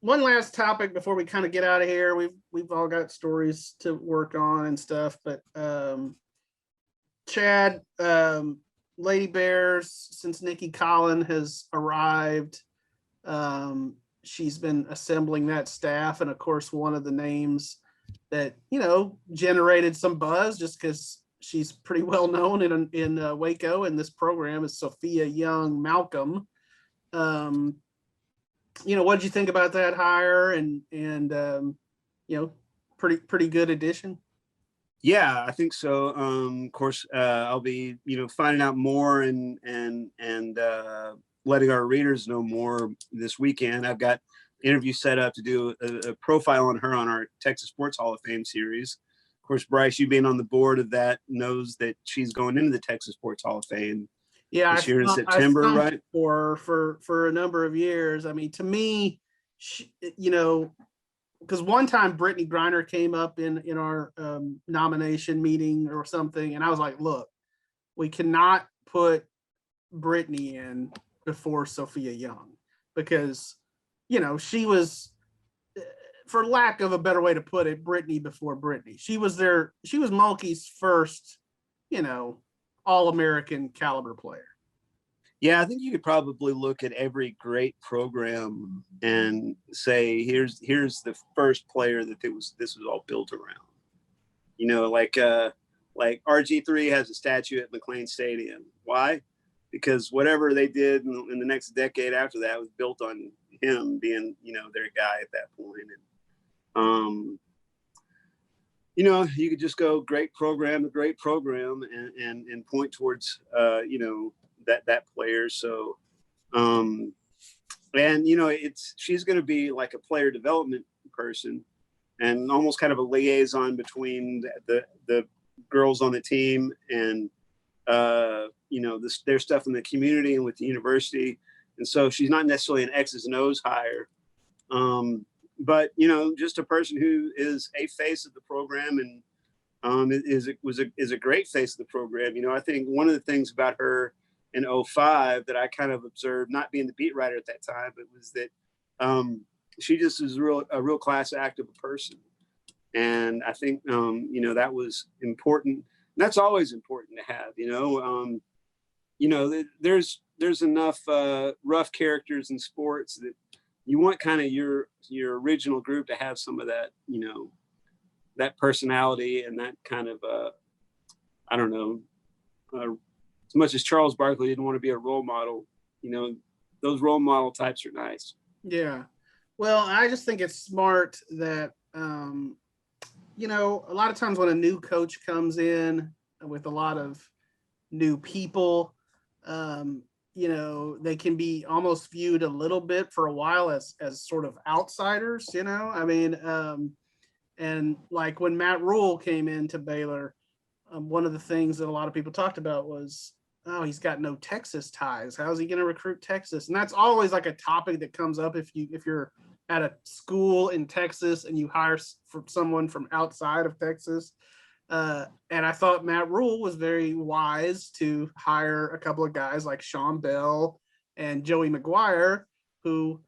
one last topic before we kind of get out of here. We've all got stories to work on and stuff, but Chad, Lady Bears, since Nicki Collen has arrived, she's been assembling that staff, and of course, one of the names that generated some buzz just because she's pretty well known in Waco, and this program is Sophia-Young-Malcolm. What did you think about that hire? And pretty good addition. Yeah, I think so. Of course, I'll be finding out more and letting our readers know more this weekend. I've got interview set up to do a profile on her on our Texas Sports Hall of Fame series. Of course, Brice, you being on the board of that, knows that she's going into the Texas Sports Hall of Fame. Yeah, this year in September, right? For a number of years. I mean, to me, because one time Brittany Griner came up in our nomination meeting or something, and I was like, look, we cannot put Brittany in before Sophia Young, because she was, for lack of a better way to put it, Brittany before Brittany. She was Mulkey's first All-American caliber player. Yeah, I think you could probably look at every great program and say, here's the first player that this was all built around. Like RG3 has a statue at McLean Stadium. Why? Because whatever they did in the next decade after that was built on him being, their guy at that point. And you could just go great program to great program and point towards that player. So she's going to be like a player development person and almost kind of a liaison between the girls on the team and their stuff in the community and with the university. And so she's not necessarily an X's and O's hire, but just a person who is a face of the program and is a great face of the program. I think one of the things about her in 2005 that I kind of observed, not being the beat writer at that time, but was that she just is a real class act of a person. And I think, that was important. And that's always important to have, there's enough rough characters in sports that you want kind of your original group to have some of that, that personality and that kind of, as much as Charles Barkley didn't want to be a role model, those role model types are nice. Yeah. Well, I just think it's smart that, a lot of times when a new coach comes in with a lot of new people, they can be almost viewed a little bit for a while as sort of outsiders, and like when Matt Rule came into Baylor, one of the things that a lot of people talked about was, oh, he's got no Texas ties. How's he going to recruit Texas? And that's always like a topic that comes up if you're at a school in Texas and you hire someone from outside of Texas. And I thought Matt Rule was very wise to hire a couple of guys like Sean Bell and Joey McGuire, who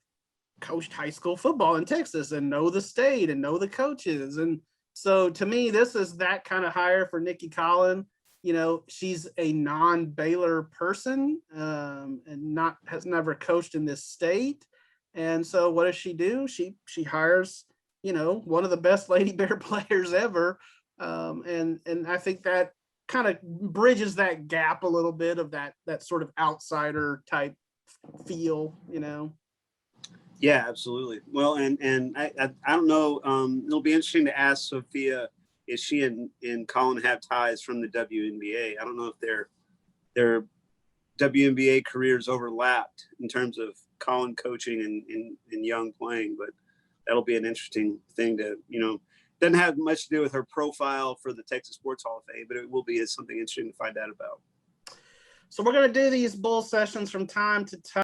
coached high school football in Texas and know the state and know the coaches. And so to me, this is that kind of hire for Nicki Collen. She's a non-Baylor person and has never coached in this state. And so what does she do? She hires, one of the best Lady Bear players ever. And I think that kind of bridges that gap a little bit of that sort of outsider type feel, Yeah, absolutely. Well, and I don't know. It'll be interesting to ask Sophia, is she and Collen have ties from the WNBA? I don't know if their WNBA careers overlapped in terms of Collen coaching and Young playing, but that'll be an interesting thing to, doesn't have much to do with her profile for the Texas Sports Hall of Fame, but it will be something interesting to find out about. So we're going to do these bull sessions from time to time.